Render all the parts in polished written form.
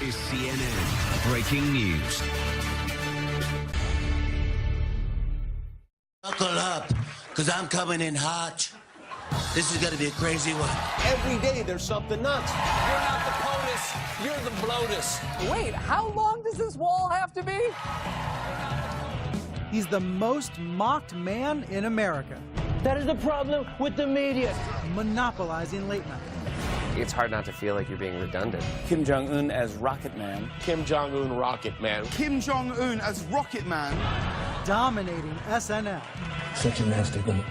is CNN Breaking News. Buckle up, because I'm coming in hot. This is going to be a crazy one. Every day there's something nuts. You're not the POTUS, you're the bloatus. Wait, how long does this wall have to be? He's the most mocked man in America. That is the problem with the media. Monopolizing late night. It's hard not to feel like you're being redundant. Kim Jong-un as Rocket Man. Kim Jong-un Rocket Man. Kim Jong-un as Rocket Man. Dominating SNL. Such a nasty woman.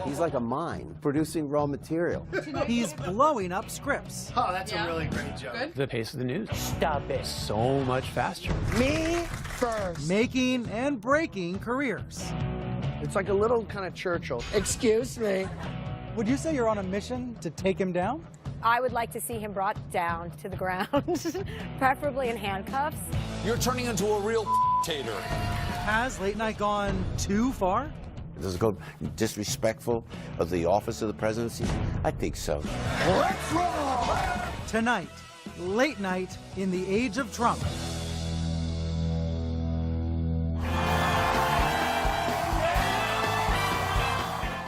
He's like a mine, producing raw material. He's blowing up scripts. Oh, that's a really great joke. Good. The pace of the news. Stop it. So much faster. Me first. Making and breaking careers. It's like a little kind of Churchill. Excuse me. Would you say you're on a mission to take him down? I would like to see him brought down to the ground, preferably in handcuffs. You're turning into a real tater. Has late night gone too far? Does it go disrespectful of the office of the presidency? I think so. Let's roll! Tonight, late night in the age of Trump.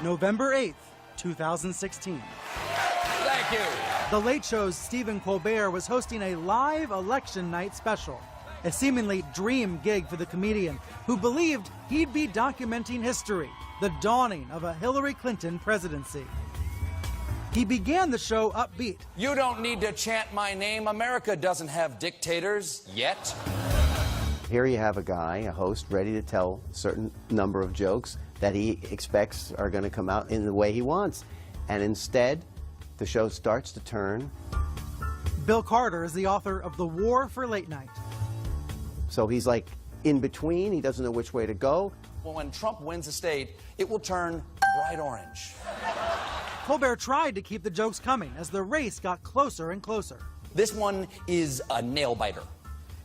November 8th, 2016. Thank you. The Late Show's Stephen Colbert was hosting a live election night special, a seemingly dream gig for the comedian who believed he'd be documenting history, the dawning of a Hillary Clinton presidency. He began the show upbeat. You don't need to chant my name. America doesn't have dictators yet. Here you have a guy, a host, ready to tell a certain number of jokes that he expects are going to come out in the way he wants. And instead, the show starts to turn. Bill Carter is the author of The War for Late Night. So he's like in between. He doesn't know which way to go. Well, when Trump wins the state, it will turn bright orange. Colbert tried to keep the jokes coming as the race got closer and closer. This one is a nail biter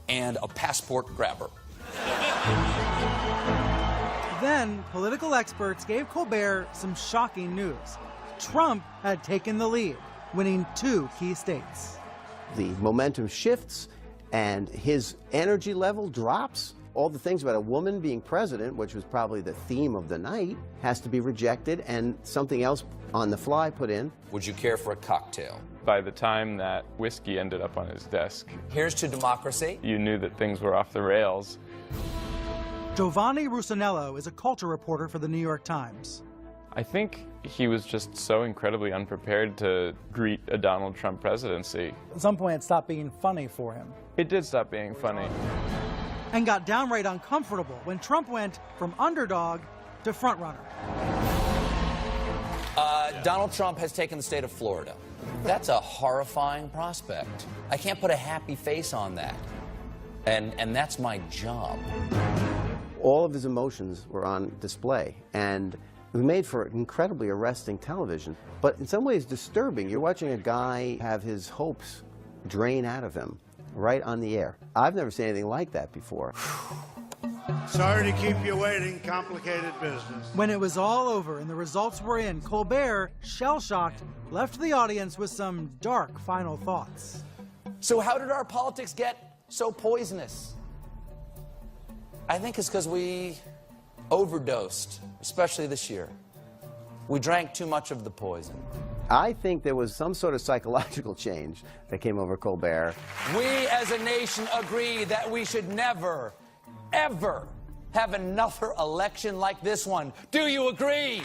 and a passport grabber. Then, political experts gave Colbert some shocking news. Trump had taken the lead, winning 2 key states. The momentum shifts and his energy level drops. All the things about a woman being president, which was probably the theme of the night, has to be rejected and something else on the fly put in. Would you care for a cocktail? By the time that whiskey ended up on his desk, Here's to democracy. you knew that things were off the rails. Giovanni Russinello is a culture reporter for the New York Times. I think he was just so incredibly unprepared to greet a Donald Trump presidency. At some point, it stopped being funny for him. It did stop being funny. And got downright uncomfortable when Trump went from underdog to frontrunner. Donald Trump has taken the state of Florida. That's a horrifying prospect. I can't put a happy face on that. And that's my job. All of his emotions were on display, and it was made for incredibly arresting television, but in some ways disturbing. You're watching a guy have his hopes drain out of him right on the air. I've never seen anything like that before. Sorry to keep you waiting, complicated business. When it was all over and the results were in, Colbert, shell-shocked, left the audience with some dark final thoughts. So how did our politics get so poisonous? I think it's because we overdosed, especially this year. We drank too much of the poison. I think there was some sort of psychological change that came over Colbert. We as a nation agree that we should never, ever have another election like this one. Do you agree?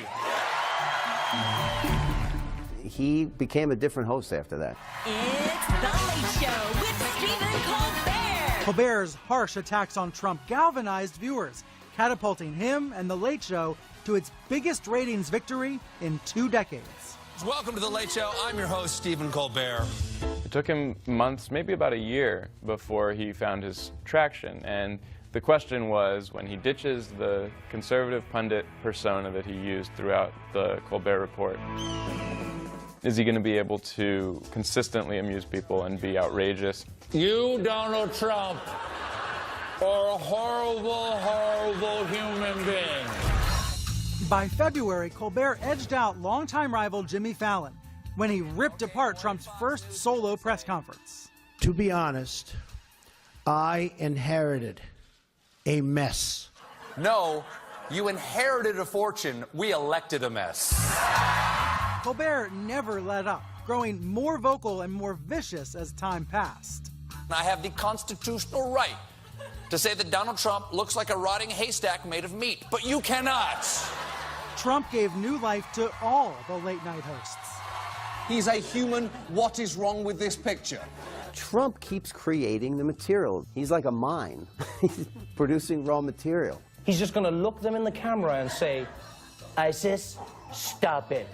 He became a different host after that. It's The Late Show with Stephen Colbert. Colbert's harsh attacks on Trump galvanized viewers, catapulting him and The Late Show to its biggest ratings victory in 2 decades. Welcome to The Late Show. I'm your host, Stephen Colbert. It took him months, maybe about a year, before he found his traction. And the question was, when he ditches the conservative pundit persona that he used throughout the Colbert Report, is he going to be able to consistently amuse people and be outrageous? You, Donald Trump, are a horrible, horrible human being. By February, Colbert edged out longtime rival Jimmy Fallon when he ripped apart Trump's first solo press conference. To be honest, I inherited a mess. No, you inherited a fortune. We elected a mess. Colbert never let up, growing more vocal and more vicious as time passed. I have the constitutional right to say that Donald Trump looks like a rotting haystack made of meat, but you cannot. Trump gave new life to all the late-night hosts. He's a human. What is wrong with this picture? Trump keeps creating the material. He's like a mine. He's producing raw material. He's just going to look them in the camera and say, ISIS, stop it.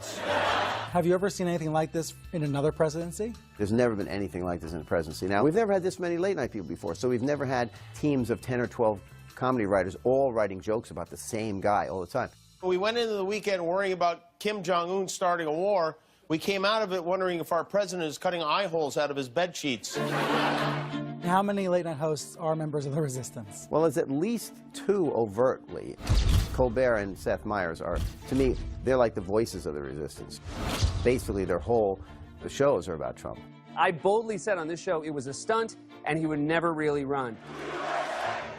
Have you ever seen anything like this in another presidency? There's never been anything like this in a presidency. Now, we've never had this many late-night people before, so we've never had teams of 10 or 12 comedy writers all writing jokes about the same guy all the time. We went into the weekend worrying about Kim Jong-un starting a war. We came out of it wondering if our president is cutting eye holes out of his bed sheets. How many late-night hosts are members of the resistance? Well, it's at least two overtly. Colbert and Seth Meyers are, to me, they're like the voices of the resistance. Basically, their whole shows are about Trump. I boldly said on this show it was a stunt and he would never really run.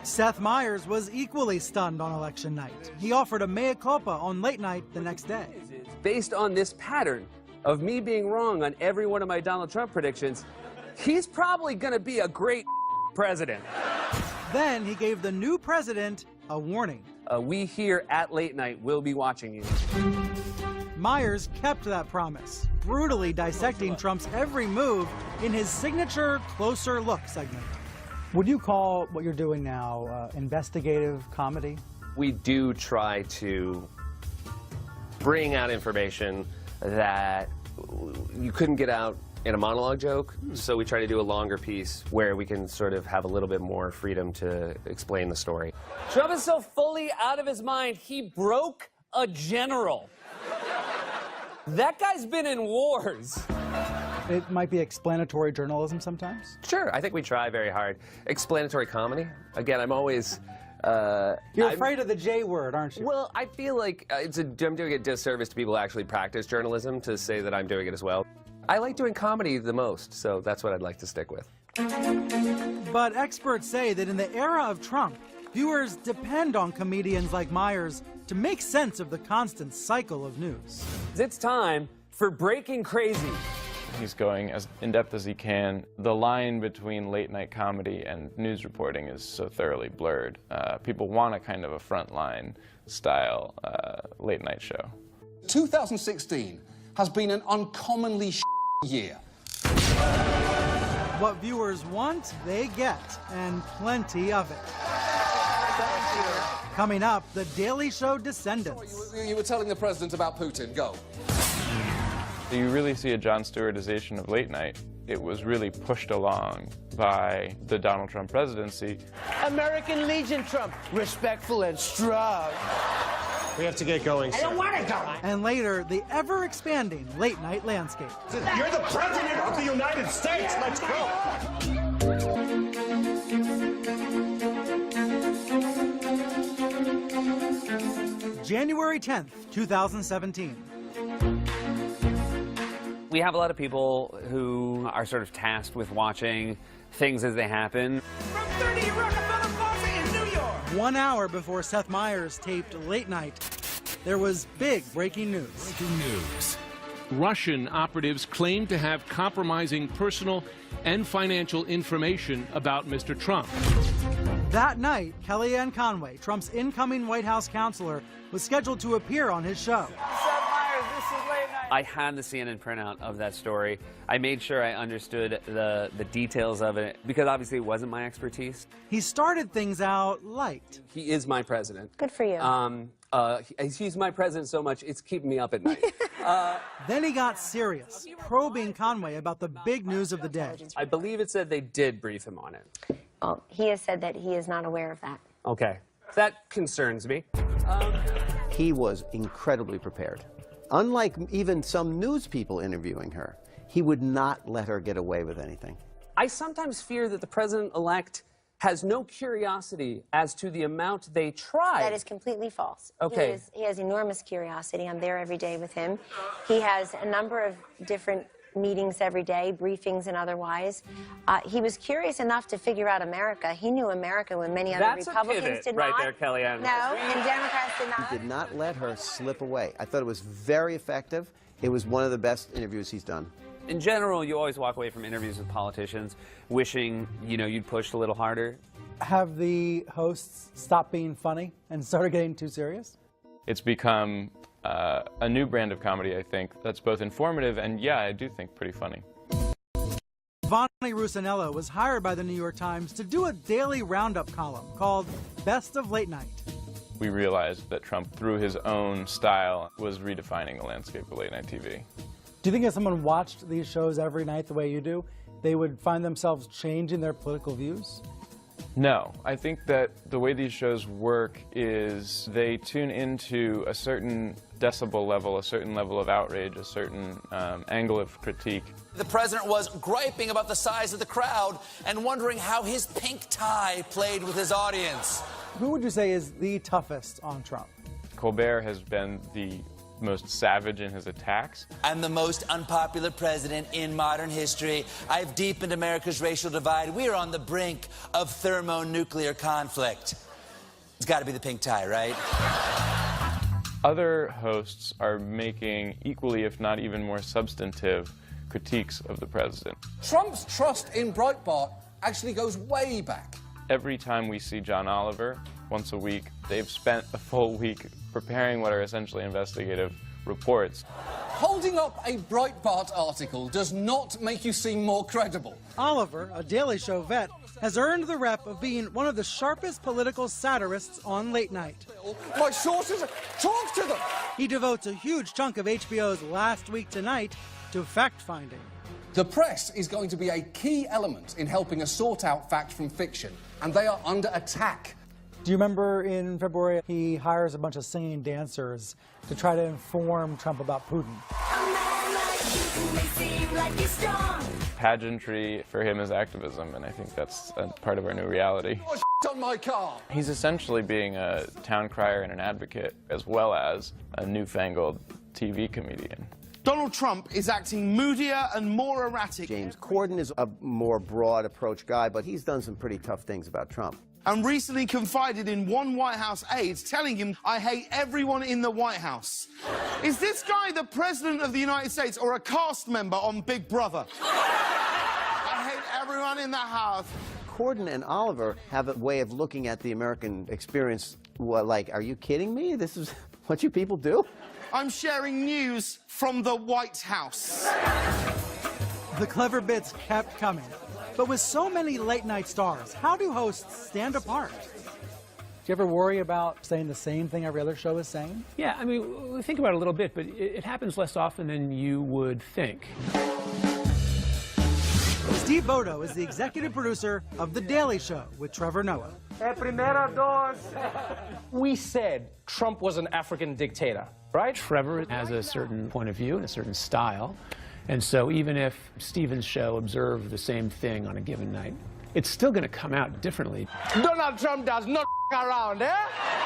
Seth Meyers was equally stunned on election night. He offered a mea culpa on late night the next day. Based on this pattern of me being wrong on every one of my Donald Trump predictions, he's probably going to be a great president. Then he gave the new president a warning. We here at Late Night will be watching you. Meyers kept that promise, brutally dissecting Trump's every move in his signature Closer Look segment. Would you call what you're doing now investigative comedy? We do try to bring out information that you couldn't get out in a monologue joke, so we try to do a longer piece where we can sort of have a little bit more freedom to explain the story. Trump is so fully out of his mind, he broke a general. That guy's been in wars. It might be explanatory journalism sometimes? Sure, I think we try very hard. Explanatory comedy? Again, I'm always... You're afraid of the J word, aren't you? Well, I feel like I'm doing a disservice to people who actually practice journalism to say that I'm doing it as well. I like doing comedy the most, so that's what I'd like to stick with. But experts say that in the era of Trump, viewers depend on comedians like Meyers to make sense of the constant cycle of news. It's time for Breaking Crazy. He's going as in-depth as he can. The line between late-night comedy and news reporting is so thoroughly blurred. People want a kind of a frontline style late-night show. 2016 has been an uncommonly year. What viewers want, they get, and plenty of it. Coming up, The Daily Show descendants. You were telling the president about Putin. Go. You really see a Jon Stewartization of late night. It was really pushed along by the Donald Trump presidency. American Legion Trump, respectful and strong. We have to get going, sir. I don't want to go. And later, the ever-expanding late-night landscape. You're the president of the United States. Let's go. January 10th, 2017. We have a lot of people who are sort of tasked with watching things as they happen. From 30 Rockefeller Plaza in New York. 1 hour before Seth Meyers taped Late Night, there was big breaking news. Breaking news. Russian operatives claim to have compromising personal and financial information about Mr. Trump. That night, Kellyanne Conway, Trump's incoming White House counselor, was scheduled to appear on his show. I had the CNN printout of that story. I made sure I understood the details of it, because obviously it wasn't my expertise. He started things out light. He is my president. Good for you. He's my president so much, it's keeping me up at night. Then he got serious, probing Conway about the big news of the day. I believe it said they did brief him on it. Well, he has said that he is not aware of that. Okay. That concerns me. He was incredibly prepared. Unlike even some news people interviewing her, he would not let her get away with anything. I sometimes fear that the president-elect has no curiosity as to the amount they tried. That is completely false. Okay. He has enormous curiosity. I'm there every day with him. He has a number of different meetings every day, briefings and otherwise. He was curious enough to figure out America. He knew America when many other Republicans did not. Right there, Kellyanne. No, and Democrats did not. He did not let her slip away. I thought it was very effective. It was one of the best interviews he's done. In general, you always walk away from interviews with politicians wishing, you'd pushed a little harder. Have the hosts stopped being funny and started getting too serious? It's become a new brand of comedy, I think, that's both informative and, yeah, I do think pretty funny. Vonnie Rusinello was hired by the New York Times to do a daily roundup column called Best of Late Night. We realized that Trump, through his own style, was redefining the landscape of late-night TV. Do you think if someone watched these shows every night the way you do, they would find themselves changing their political views? No. I think that the way these shows work is they tune into a certain decibel level, a certain level of outrage, a certain angle of critique. The president was griping about the size of the crowd and wondering how his pink tie played with his audience. Who would you say is the toughest on Trump? Colbert has been the most savage in his attacks. I'm the most unpopular president in modern history. I've deepened America's racial divide. We are on the brink of thermonuclear conflict. It's got to be the pink tie, right? Other hosts are making equally, if not even more substantive, critiques of the president. Trump's trust in Breitbart actually goes way back. Every time we see John Oliver, once a week, they've spent a full week preparing what are essentially investigative reports. Holding up a Breitbart article does not make you seem more credible. Oliver, a Daily Show vet, has earned the rep of being one of the sharpest political satirists on late night. My sources, talk to them! He devotes a huge chunk of HBO's Last Week Tonight to fact-finding. The press is going to be a key element in helping us sort out fact from fiction, and they are under attack. Do you remember in February he hires a bunch of singing dancers to try to inform Trump about Putin? Pageantry for him is activism, and I think that's a part of our new reality. On my car. He's essentially being a town crier and an advocate, as well as a newfangled TV comedian. Donald Trump is acting moodier and more erratic. James Corden is a more broad approach guy, but he's done some pretty tough things about Trump. And recently confided in one White House aide, telling him, "I hate everyone in the White House." Is this guy the President of the United States or a cast member on Big Brother? I hate everyone in the house. Corden and Oliver have a way of looking at the American experience like, are you kidding me? This is what you people do? I'm sharing news from the White House. The clever bits kept coming. But with so many late-night stars, how do hosts stand apart? Do you ever worry about saying the same thing every other show is saying? Yeah, I mean, we think about it a little bit, but it happens less often than you would think. Steve Bodo is the executive producer of The Daily Show with Trevor Noah. We said Trump was an African dictator, right? Trevor has a certain point of view and a certain style. And so even if Stephen's show observed the same thing on a given night, it's still going to come out differently. Donald Trump does not around, eh?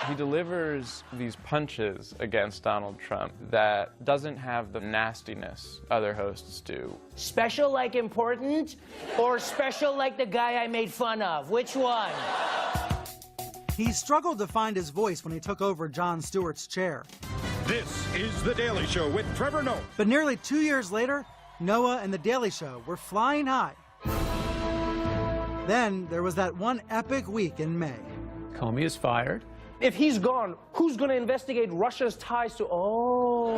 He delivers these punches against Donald Trump that doesn't have the nastiness other hosts do. Special like important, or special like the guy I made fun of? Which one? He struggled to find his voice when he took over Jon Stewart's chair. This is The Daily Show with Trevor Noah. But nearly 2 years later, Noah and The Daily Show were flying high. Then there was that one epic week in May. Comey is fired. If he's gone, who's going to investigate Russia's ties to... Oh.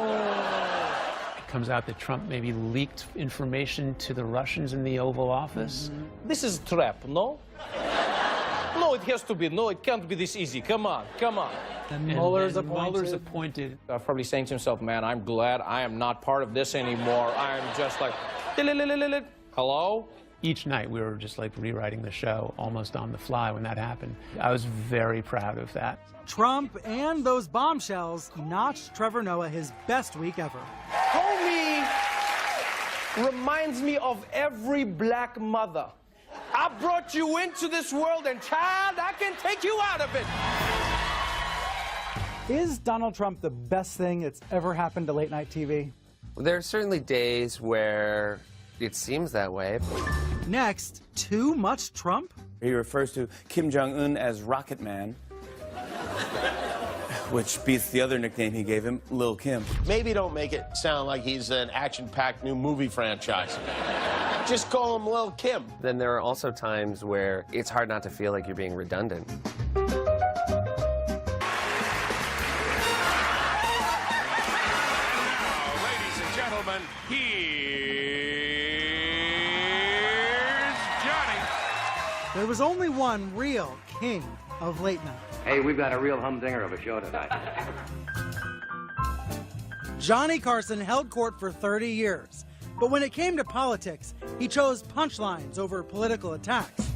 It comes out that Trump maybe leaked information to the Russians in the Oval Office. This is a trap, no? No, it has to be. No, it can't be this easy. Come on, come on. And Mueller's appointed. Probably saying to himself, man, I'm glad I am not part of this anymore. I'm just like, hello? Each night we were just like rewriting the show almost on the fly when that happened. I was very proud of that. Trump and those bombshells notched Trevor Noah his best week ever. Comey reminds me of every black mother. I brought you into this world, and child, I can take you out of it. Is Donald Trump the best thing that's ever happened to late-night TV? There are certainly days where it seems that way. Next, too much Trump? He refers to Kim Jong-un as Rocket Man, which beats the other nickname he gave him, Lil Kim. Maybe don't make it sound like he's an action-packed new movie franchise. Just call him Lil Kim. Then there are also times where it's hard not to feel like you're being redundant. Ladies and gentlemen, here's Johnny. There was only one real king of late night. Hey, we've got a real humdinger of a show tonight. Johnny Carson held court for 30 years, but when it came to politics, he chose punchlines over political attacks,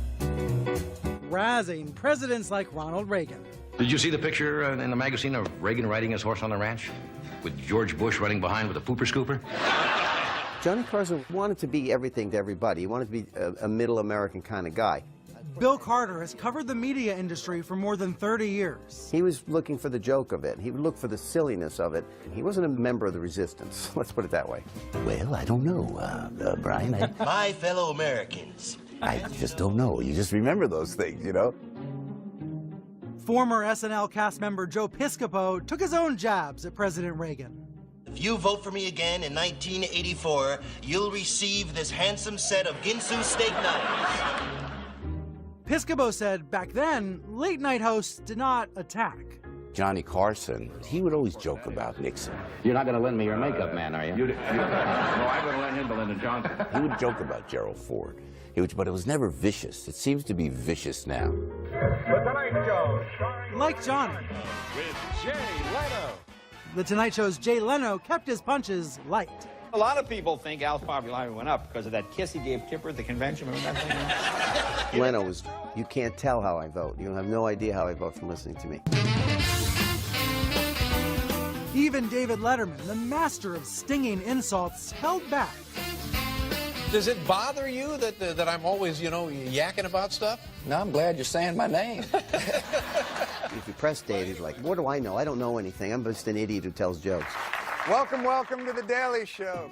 razzing presidents like Ronald Reagan. Did you see the picture in the magazine of Reagan riding his horse on the ranch? With George Bush running behind with a pooper scooper? Johnny Carson wanted to be everything to everybody. He wanted to be a middle American kind of guy. Bill Carter has covered the media industry for more than 30 years. He was looking for the joke of it. He would look for the silliness of it. He wasn't a member of the resistance. Let's put it that way. Well, I don't know, Brian. My fellow Americans. I just don't know. You just remember those things, you know? Former SNL cast member Joe Piscopo took his own jabs at President Reagan. If you vote for me again in 1984, you'll receive this handsome set of Ginsu steak knives. Piscopo said back then, late-night hosts did not attack. Johnny Carson, he would always joke about Nixon. You're not going to lend me your makeup man, are you? No, I'm going to lend him to Lyndon Johnson. He would joke about Gerald Ford, but it was never vicious. It seems to be vicious now. The Tonight Show, Like Johnny. with Jay Leno. The Tonight Show's Jay Leno kept his punches light. A lot of people think Al's popularity went up because of that kiss he gave Kipper at the convention. Remember that thing? Leno was, you can't tell how I vote. You have no idea how I vote from listening to me. Even David Letterman, the master of stinging insults, held back. Does it bother you that I'm always, yakking about stuff? No, I'm glad you're saying my name. If you press Dave, he's like, what do I know? I don't know anything. I'm just an idiot who tells jokes. Welcome to The Daily Show.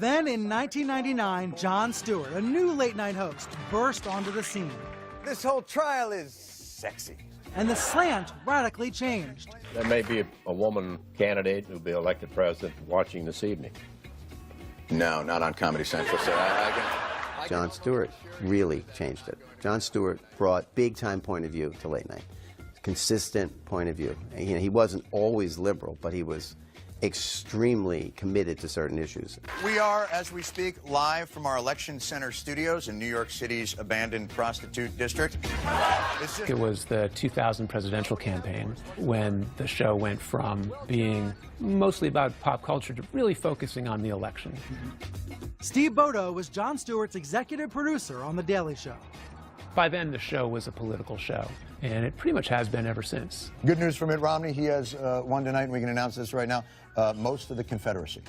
Then in 1999, Jon Stewart, a new late-night host, burst onto the scene. This whole trial is sexy. And the slant radically changed. There may be a woman candidate who'll be elected president watching this evening. No, not on Comedy Central. So Jon Stewart really changed it. Jon Stewart brought big-time point of view to late night. Consistent point of view. He wasn't always liberal, but he was extremely committed to certain issues. We are, as we speak, live from our election center studios in New York City's abandoned prostitute district. It was the 2000 presidential campaign when the show went from being mostly about pop culture to really focusing on the election. Steve Bodo was Jon Stewart's executive producer on The Daily Show. By then, the show was a political show, and it pretty much has been ever since. Good news for Mitt Romney. He has won tonight, and we can announce this right now. Most of the Confederacy.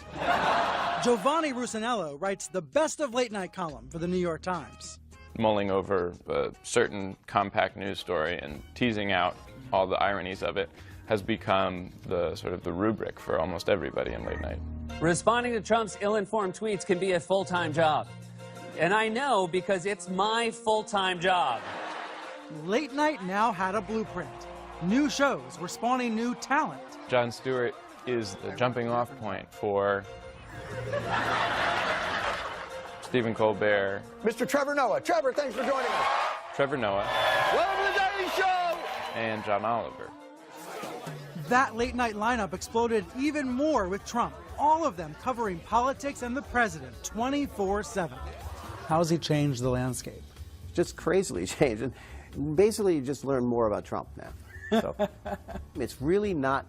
Giovanni Rusinello writes the best of late night column for the New York Times. Mulling over a certain compact news story and teasing out all the ironies of it has become the sort of the rubric for almost everybody in late night. Responding to Trump's ill-informed tweets can be a full-time job. And I know because it's my full-time job. Late night now had a blueprint. New shows were spawning new talent. Jon Stewart is the jumping-off point for Stephen Colbert. Mr. Trevor Noah. Trevor, thanks for joining us. Trevor Noah. Welcome to The Daily Show! And John Oliver. That late night lineup exploded even more with Trump, all of them covering politics and the president 24/7. How's he changed the landscape? Just crazily changed. And basically, you just learn more about Trump now. So it's really not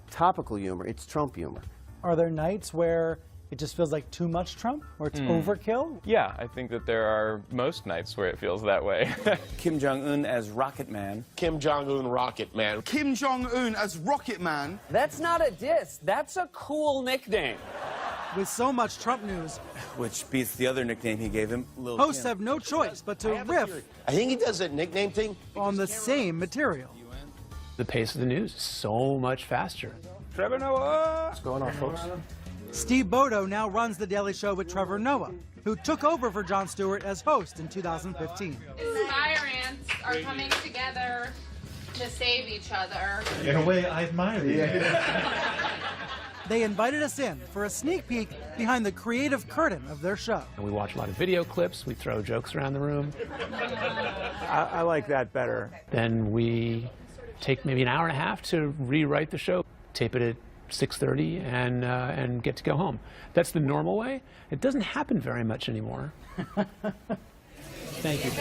topical humor, it's Trump humor. Are there nights where it just feels like too much Trump, or it's overkill? Yeah, I think that there are most nights where it feels that way. Kim Jong-un as Rocket Man. Kim Jong-un Rocket Man. Kim Jong-un as Rocket Man. That's not a diss. That's a cool nickname. With so much Trump news, Which beats the other nickname he gave him, Lil hosts Kim. have no choice but to riff I think he does that nickname thing on the same material. The pace of the news is so much faster. Trevor Noah. What's going on, folks? Steve Bodo now runs The Daily Show with Trevor Noah, who took over for Jon Stewart as host in 2015. Fire ants are coming together to save each other. In a way, I admire these. They invited us in for a sneak peek behind the creative curtain of their show. And we watch a lot of video clips. We throw jokes around the room. I like that better. Then we take maybe an hour and a half to rewrite the show, tape it at 6:30, and get to go home. That's the normal way. It doesn't happen very much anymore. Thank you.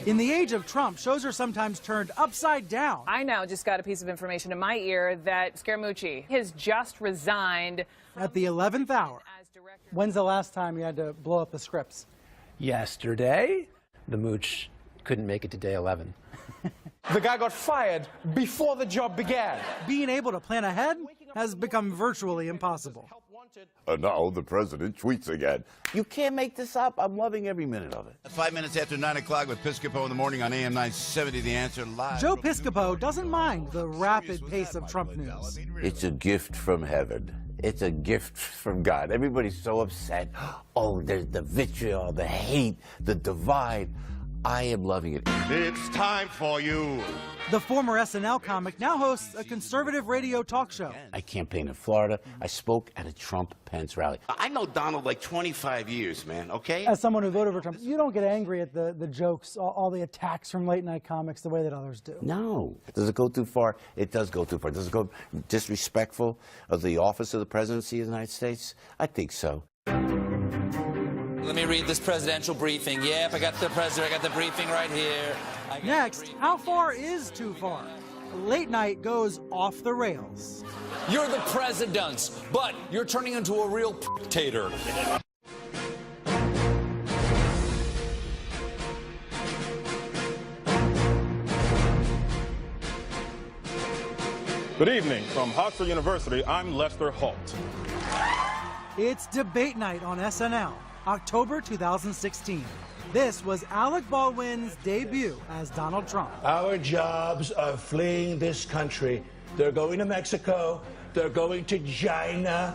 In the age of Trump, shows are sometimes turned upside down. I now just got a piece of information in my ear that Scaramucci has just resigned. At the 11th hour. When's the last time you had to blow up the scripts? Yesterday, the mooch couldn't make it to day 11. The guy got fired before the job began. Being able to plan ahead has become virtually impossible. Now the president tweets again. You can't make this up. I'm loving every minute of it. 5 minutes after 9 o'clock with Piscopo in the morning on AM 970, The Answer live. Joe Piscopo doesn't mind the rapid pace of Trump news. It's a gift from heaven. It's a gift from God. Everybody's so upset. Oh, there's the vitriol, the hate, the divide. I am loving it. It's time for you. The former SNL comic now hosts a conservative radio talk show. I campaigned in Florida. I spoke at a Trump-Pence rally. I know Donald like 25 years, man, okay? As someone who voted for Trump, you don't get angry at the jokes, all the attacks from late-night comics the way that others do. No. Does it go too far? It does go too far. Does it go disrespectful of the office of the presidency of the United States? I think so. Let me read this presidential briefing. Yep, I got the president, I got the briefing right here. Next, how far is too far? Late night goes off the rails. You're the president, but you're turning into a real dictator. Good evening. From Hartford University, I'm Lester Holt. It's debate night on SNL, October 2016. This was Alec Baldwin's debut as Donald Trump. Our jobs are fleeing this country. They're going to Mexico. They're going to China.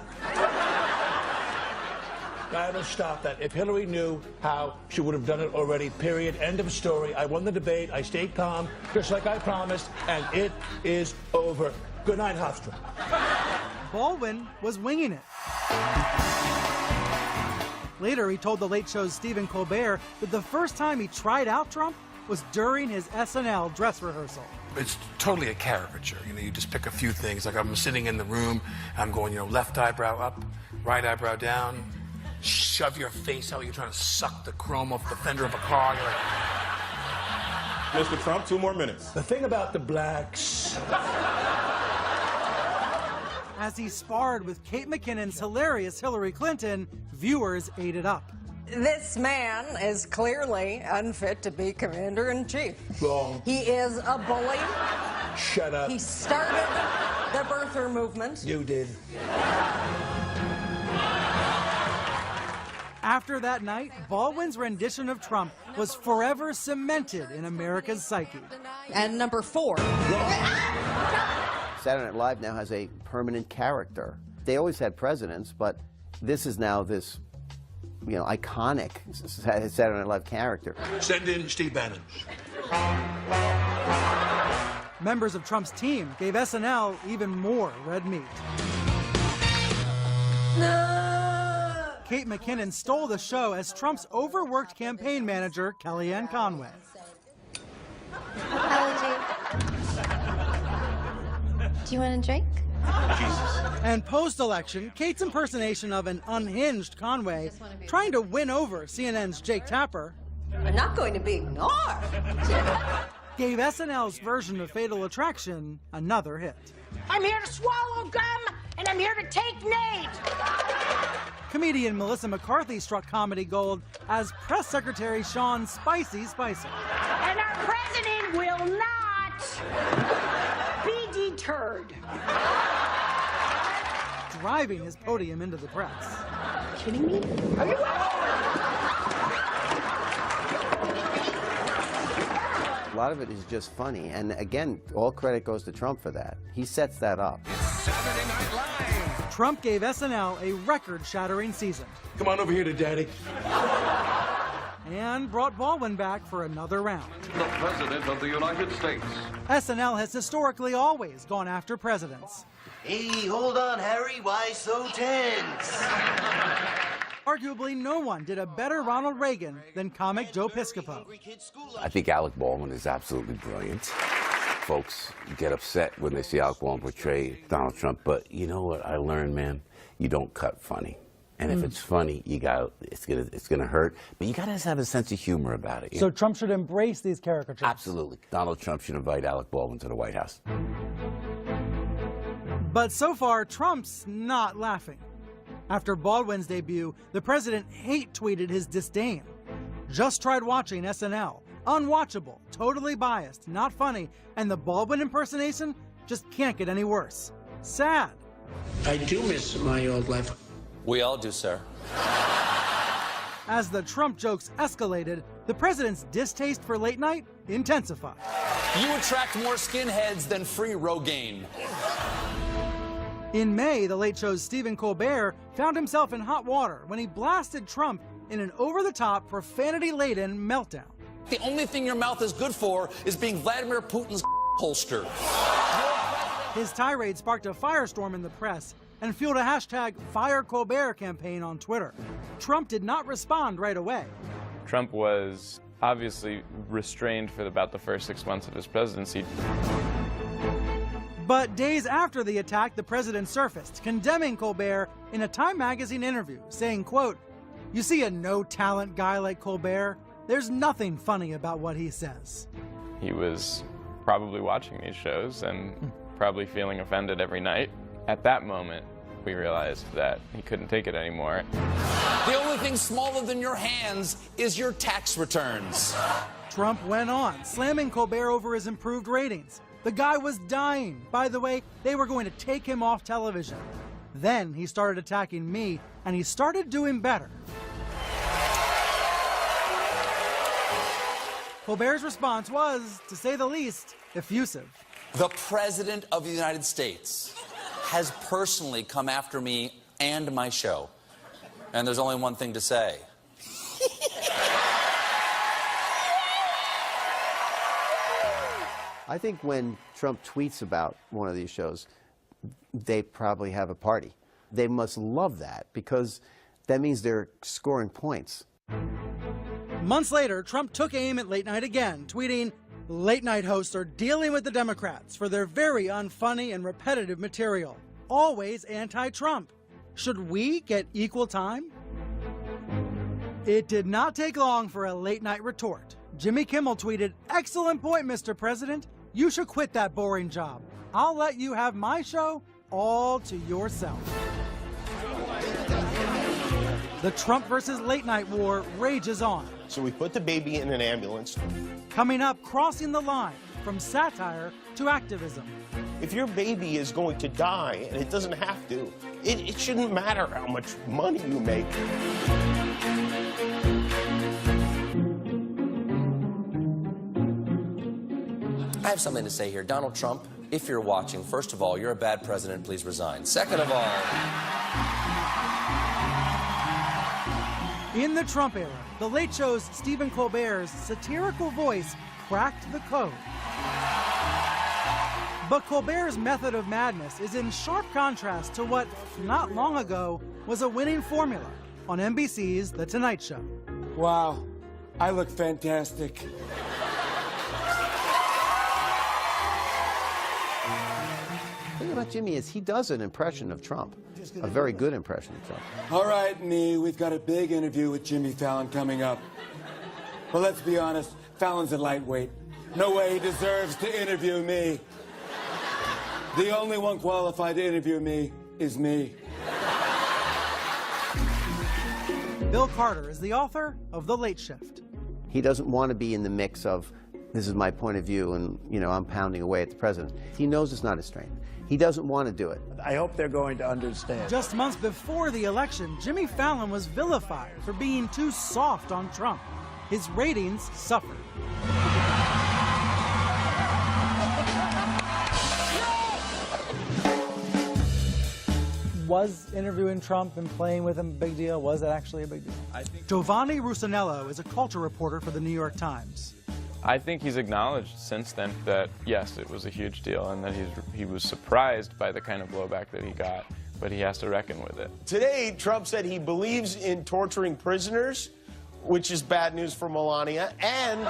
I will stop that. If Hillary knew how, she would have done it already, period. End of story. I won the debate. I stayed calm, just like I promised, and it is over. Good night, Hofstra. Baldwin was winging it. Later, he told The Late Show's Stephen Colbert that the first time he tried out Trump was during his SNL dress rehearsal. It's totally a caricature. You know, you just pick a few things. Like I'm sitting in the room, I'm going, you know, left eyebrow up, right eyebrow down, shove your face out. You're trying to suck the chrome off the fender of a car. You're like... Mr. Trump, 2 more minutes. The thing about the blacks... As he sparred with Kate McKinnon's hilarious Hillary Clinton, viewers ate it up. This man is clearly unfit to be commander-in-chief. Wrong. He is a bully. Shut up. He started the birther movement. You did. After that night, Baldwin's rendition of Trump was forever cemented in America's psyche. And number 4. Saturday Night Live now has a permanent character. They always had presidents, but this is now this, you know, iconic Saturday Night Live character. Send in Steve Bannon. Members of Trump's team gave SNL even more red meat. No! Kate McKinnon stole the show as Trump's overworked campaign manager, Kellyanne Conway. Do you want a drink? Jesus. And post-election, Kate's impersonation of an unhinged Conway, trying to win over CNN's Jake Tapper, I'm not going to be ignored. gave SNL's version of Fatal Attraction another hit. I'm here to swallow gum, and I'm here to take Nate. Comedian Melissa McCarthy struck comedy gold as Press Secretary Sean Spicy Spicer. And our president will not be deterred. Driving his podium into the press. Kidding me? Are you? A lot of it is just funny, and again, all credit goes to Trump for that. He sets that up. Trump gave SNL a record-shattering season. Come on over here to Daddy. And brought Baldwin back for another round. The President of the United States. SNL has historically always gone after presidents. Hey, hold on, Harry. Why so tense? Arguably, no one did a better Ronald Reagan than comic Joe Piscopo. I think Alec Baldwin is absolutely brilliant. Folks get upset when they see Alec Baldwin portray Donald Trump, but you know what I learned, man? You don't cut funny. And if it's funny, it's gonna hurt, but you gotta have a sense of humor about it. So Trump should embrace these caricatures. Absolutely. Donald Trump should invite Alec Baldwin to the White House. But so far, Trump's not laughing. After Baldwin's debut, the president hate-tweeted his disdain. Just tried watching SNL. Unwatchable, totally biased, not funny, and the Baldwin impersonation just can't get any worse. Sad. I do miss my old life. We all do, sir. As the Trump jokes escalated, the president's distaste for late night intensified. You attract more skinheads than free Rogaine. In May, The Late Show's Stephen Colbert found himself in hot water when he blasted Trump in an over-the-top, profanity-laden meltdown. The only thing your mouth is good for is being Vladimir Putin's holster. His tirade sparked a firestorm in the press and fueled a hashtag #FireColbert campaign on Twitter. Trump did not respond right away. Trump was obviously restrained for about the first 6 months of his presidency. But days after the attack, the president surfaced, condemning Colbert in a Time magazine interview, saying, quote, "You see a no-talent guy like Colbert? There's nothing funny about what he says." He was probably watching these shows and probably feeling offended every night. At that moment, we realized that he couldn't take it anymore. The only thing smaller than your hands is your tax returns. Trump went on, slamming Colbert over his improved ratings. The guy was dying. By the way, they were going to take him off television. Then he started attacking me, and he started doing better. Colbert's response was, to say the least, effusive. The President of the United States has personally come after me and my show. And there's only one thing to say. I think when Trump tweets about one of these shows, they probably have a party. They must love that because that means they're scoring points. Months later, Trump took aim at late night again, tweeting, "Late night hosts are dealing with the Democrats for their very unfunny and repetitive material. Always anti-Trump. Should we get equal time?" It did not take long for a late night retort. Jimmy Kimmel tweeted, "Excellent point, Mr. President. You should quit that boring job. I'll let you have my show all to yourself." The Trump versus late night war rages on. So we put the baby in an ambulance. Coming up, crossing the line from satire to activism. If your baby is going to die, and it doesn't have to, it shouldn't matter how much money you make. I have something to say here. Donald Trump, if you're watching, first of all, you're a bad president. Please resign. Second of all... In the Trump era, The Late Show's Stephen Colbert's satirical voice cracked the code. But Colbert's method of madness is in sharp contrast to what, not long ago, was a winning formula on NBC's The Tonight Show. Wow, I look fantastic. The thing about Jimmy is he does an impression of Trump, a very good impression of Trump. All right, Nee, we've got a big interview with Jimmy Fallon coming up. Well, let's be honest, Fallon's a lightweight. No way he deserves to interview me. The only one qualified to interview me is me. Bill Carter is the author of The Late Shift. He doesn't want to be in the mix of, this is my point of view, and, you know, I'm pounding away at the president. He knows it's not his strength. He doesn't want to do it. I hope they're going to understand. Just months before the election, Jimmy Fallon was vilified for being too soft on Trump. His ratings suffered. Was interviewing Trump and playing with him a big deal? Was that actually a big deal? Giovanni Russinello is a culture reporter for the New York Times. I think he's acknowledged since then that, yes, it was a huge deal and that he was surprised by the kind of blowback that he got, but he has to reckon with it. Today, Trump said he believes in torturing prisoners, which is bad news for Melania, and...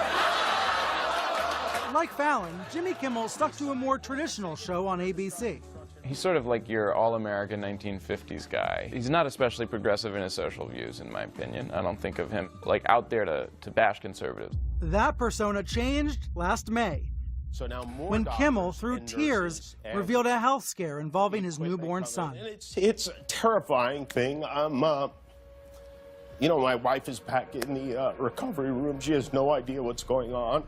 Like Fallon, Jimmy Kimmel stuck to a more traditional show on ABC. He's sort of like your all-American 1950s guy. He's not especially progressive in his social views, in my opinion. I don't think of him like out there to bash conservatives. That persona changed last May, so now more when Kimmel, through tears, revealed a health scare involving his newborn son. It's a terrifying thing. You know, my wife is back in the recovery room. She has no idea what's going on.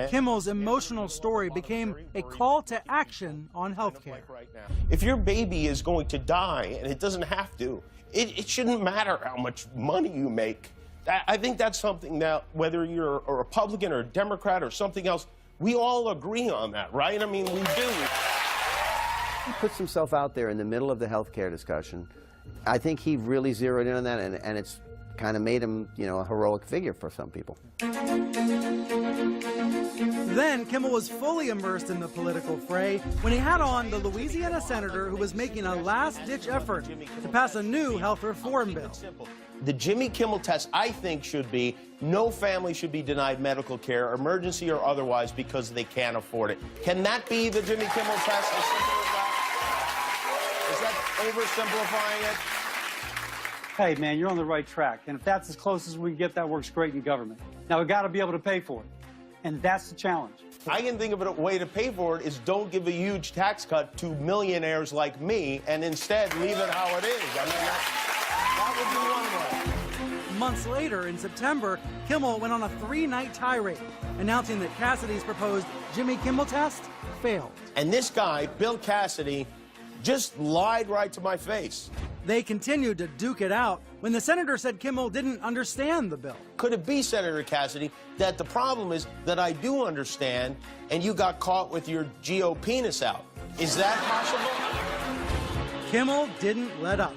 Kimmel's emotional story became a call to action on healthcare. If your baby is going to die, and it doesn't have to, it shouldn't matter how much money you make. I think that's something that, whether you're a Republican or a Democrat or something else, we all agree on that, right? I mean, we do. He puts himself out there in the middle of the healthcare discussion. I think he really zeroed in on that, and it's kind of made him, you know, a heroic figure for some people. Then Kimmel was fully immersed in the political fray when he had on the Louisiana senator who was making a last-ditch effort to pass a new health reform bill. The Jimmy Kimmel test, I think, should be no family should be denied medical care, emergency or otherwise, because they can't afford it. Can that be the Jimmy Kimmel test? As simple as that? Is that oversimplifying it? Hey, man, you're on the right track. And if that's as close as we can get, that works great in government. Now, we've got to be able to pay for it. And that's the challenge. I can think of a way to pay for it is don't give a huge tax cut to millionaires like me and instead leave it how it is. I mean, that would be one way. Months later, in September, Kimmel went on a 3-night tirade, announcing that Cassidy's proposed Jimmy Kimmel test failed. And this guy, Bill Cassidy, just lied right to my face. They continued to duke it out when the senator said Kimmel didn't understand the bill. Could it be, Senator Cassidy, that the problem is that I do understand and you got caught with your GO penis out? Is that possible? Kimmel didn't let up.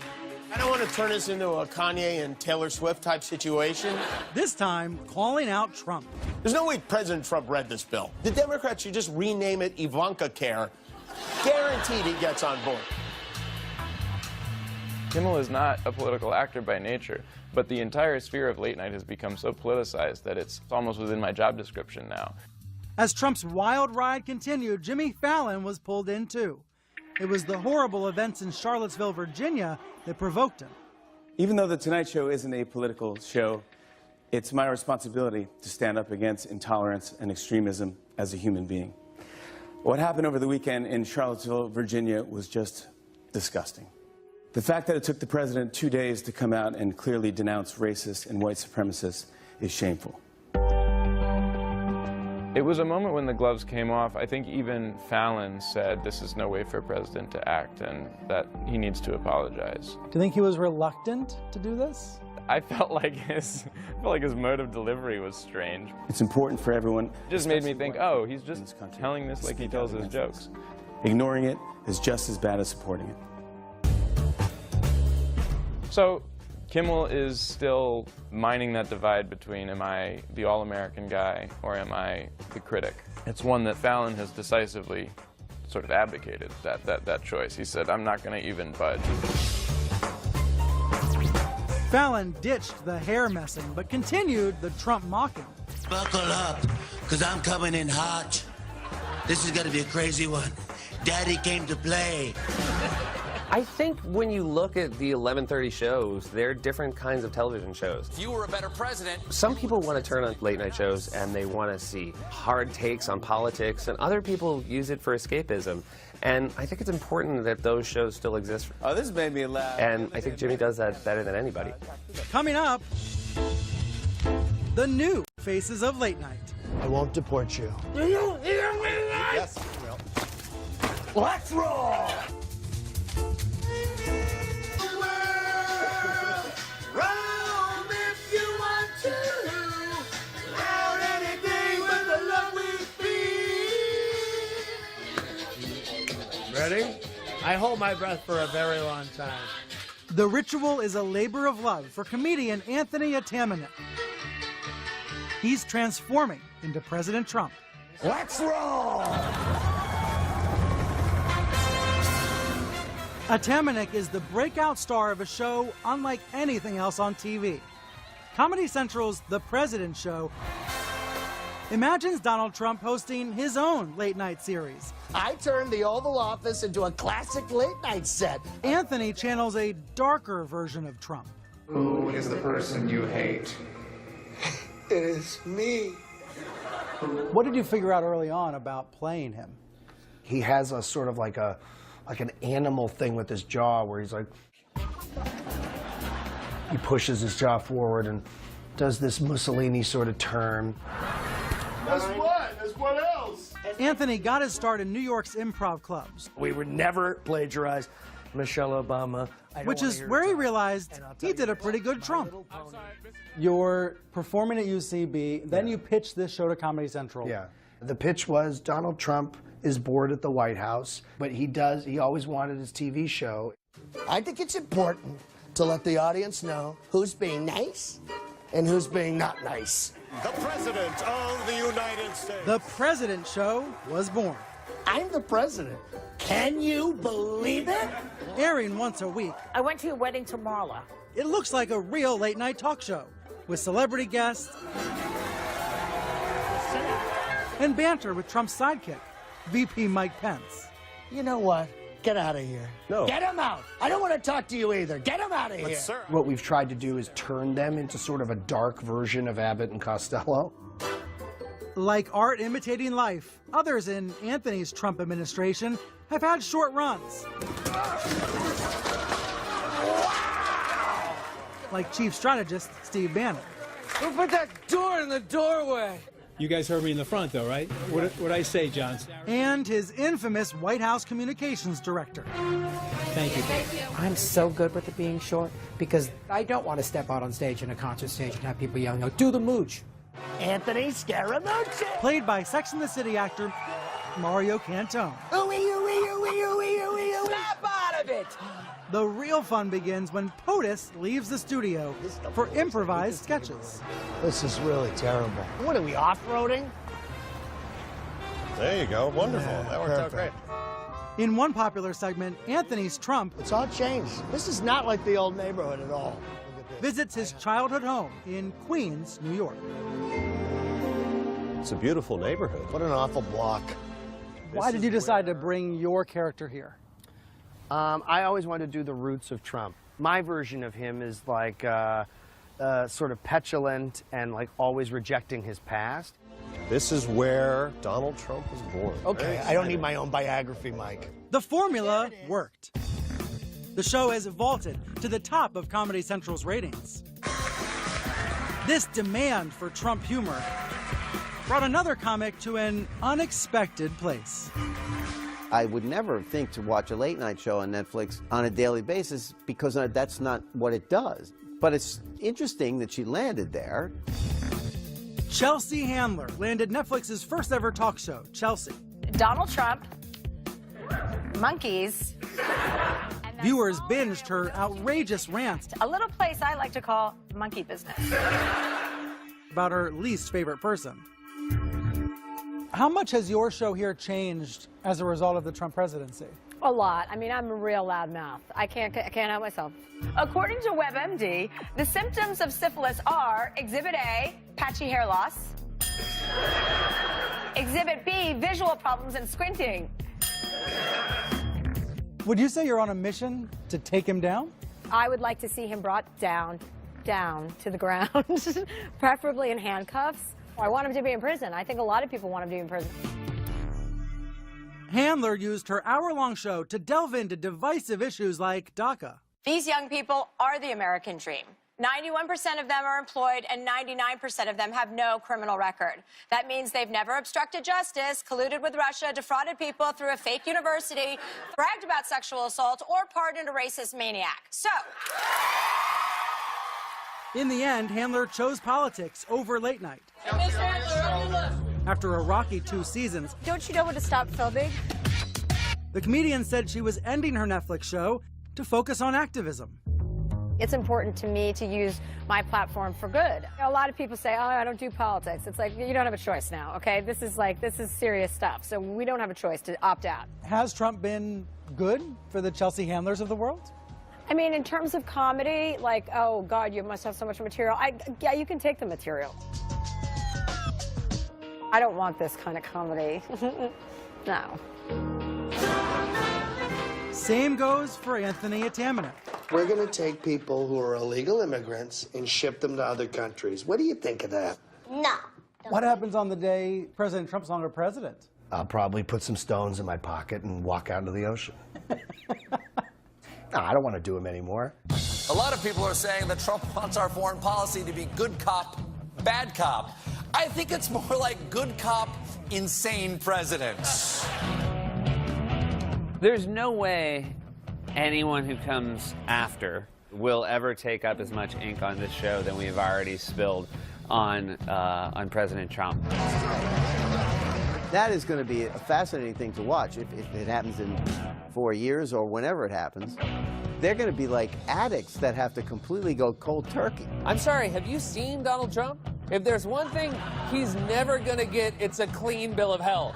I don't want to turn this into a Kanye and Taylor Swift type situation. This time, calling out Trump. There's no way President Trump read this bill. The Democrats should just rename it Ivanka Care. Guaranteed he gets on board. Kimmel is not a political actor by nature, but the entire sphere of late night has become so politicized that it's almost within my job description now. As Trump's wild ride continued, Jimmy Fallon was pulled in too. It was the horrible events in Charlottesville, Virginia that provoked him. Even though The Tonight Show isn't a political show, it's my responsibility to stand up against intolerance and extremism as a human being. What happened over the weekend in Charlottesville, Virginia was just disgusting. The fact that it took the president 2 days to come out and clearly denounce racists and white supremacists is shameful. It was a moment when the gloves came off. I think even Fallon said this is no way for a president to act and that he needs to apologize. Do you think he was reluctant to do this? I felt like his mode of delivery was strange. It's important for everyone. It just made me think, oh, he's just telling this like he tells his jokes. Ignoring it is just as bad as supporting it. So Kimmel is still mining that divide between am I the all-American guy or am I the critic? It's one that Fallon has decisively sort of abdicated, that choice. He said, I'm not going to even budge. Fallon ditched the hair messing, but continued the Trump mocking. Buckle up, because I'm coming in hot. This is going to be a crazy one. Daddy came to play. I think when you look at the 11:30 shows, they're different kinds of television shows. If you were a better president. Some people want to turn on late night shows and they want to see hard takes on politics, and other people use it for escapism. And I think it's important that those shows still exist. Oh, this made me laugh. And I think Jimmy does that better than anybody. Coming up, the new faces of late night. I won't deport you. Do you hear me? Yes, I will. Let's roll! Ready? I hold my breath for a very long time. The ritual is a labor of love for comedian Anthony Atamanuik. He's transforming into President Trump. Let's roll! Atamanuik is the breakout star of a show unlike anything else on TV. Comedy Central's The President Show imagines Donald Trump hosting his own late-night series. I turned the Oval Office into a classic late-night set. Anthony channels a darker version of Trump. Who is the person you hate? It is me. What did you figure out early on about playing him? He has a sort of like an animal thing with his jaw where he's like, he pushes his jaw forward and does this Mussolini sort of turn. That's what? That's what else? Anthony got his start in New York's improv clubs. We would never plagiarize Michelle Obama. Which is where he realized he did a pretty good Trump. You're performing at UCB, then you pitched this show to Comedy Central. Yeah. The pitch was Donald Trump is bored at the White House, but he always wanted his TV show. I think it's important to let the audience know who's being nice and who's being not nice. The President of the United States. The President Show was born. I'm the president. Can you believe it? Airing once a week. I went to your wedding to Marla. It looks like a real late-night talk show with celebrity guests and banter with Trump's sidekick, VP Mike Pence. You know what? Get out of here. No. Get him out. I don't want to talk to you either. Get him out of here. Sir. What we've tried to do is turn them into sort of a dark version of Abbott and Costello. Like art imitating life, others in Anthony's Trump administration have had short runs. Wow! Like Chief Strategist Steve Bannon. Who put that door in the doorway? You guys heard me in the front, though, right? What'd I say, John? And his infamous White House communications director. Thank you. I'm so good with it being short because I don't want to step out on stage in a concert stage and have people yelling out, "Do the mooch." Anthony Scaramucci. Played by Sex and the City actor Mario Cantone. Snap out of it! The real fun begins when POTUS leaves the studio for improvised sketches. This is really terrible. What are we, off-roading? There you go. Wonderful. That worked out great. In one popular segment, Anthony's Trump It's all changed. This is not like the old neighborhood at all. visits his childhood home in Queens, New York. It's a beautiful neighborhood. What an awful block. Why did you decide to bring your character here? I always wanted to do the roots of Trump. My version of him is like sort of petulant and like always rejecting his past. This is where Donald Trump was born. Okay, I don't need my own biography, Mike. The formula worked. The show has vaulted to the top of Comedy Central's ratings. This demand for Trump humor brought another comic to an unexpected place. I would never think to watch a late night show on Netflix on a daily basis because that's not what it does. But it's interesting that she landed there. Chelsea Handler landed Netflix's first ever talk show, Chelsea. Donald Trump, monkeys. Viewers binged her outrageous rant A little place I like to call monkey business. about her least favorite person. How much has your show here changed as a result of the Trump presidency? A lot. I mean, I'm a real loud mouth. I can't help myself. According to WebMD, the symptoms of syphilis are Exhibit A, patchy hair loss. Exhibit B, visual problems and squinting. Would you say you're on a mission to take him down? I would like to see him brought down to the ground, preferably in handcuffs. I want him to be in prison. I think a lot of people want him to be in prison. Handler used her hour-long show to delve into divisive issues like DACA. These young people are the American dream. 91% of them are employed and 99% of them have no criminal record. That means they've never obstructed justice, colluded with Russia, defrauded people through a fake university, bragged about sexual assault, or pardoned a racist maniac. So, in the end, Handler chose politics over late night. Miss Handler, After a rocky 2 seasons, don't you know when to stop filming? The comedian said she was ending her Netflix show to focus on activism. It's important to me to use my platform for good. A lot of people say, oh, I don't do politics. It's like, you don't have a choice now, okay? This is serious stuff, so we don't have a choice to opt out. Has Trump been good for the Chelsea Handlers of the world? I mean, in terms of comedy, like, oh, God, you must have so much material. Yeah, you can take the material. I don't want this kind of comedy. No. Same goes for Anthony Atamanuik. We're going to take people who are illegal immigrants and ship them to other countries. What do you think of that? No. What happens on the day President Trump's no longer president? I'll probably put some stones in my pocket and walk out into the ocean. No, I don't want to do them anymore. A lot of people are saying that Trump wants our foreign policy to be good cop, bad cop. I think it's more like good cop, insane president. There's no way anyone who comes after will ever take up as much ink on this show than we've already spilled on President Trump. That is going to be a fascinating thing to watch if it happens in 4 years or whenever it happens. They're going to be like addicts that have to completely go cold turkey. I'm sorry, have you seen Donald Trump? If there's one thing he's never going to get, it's a clean bill of health.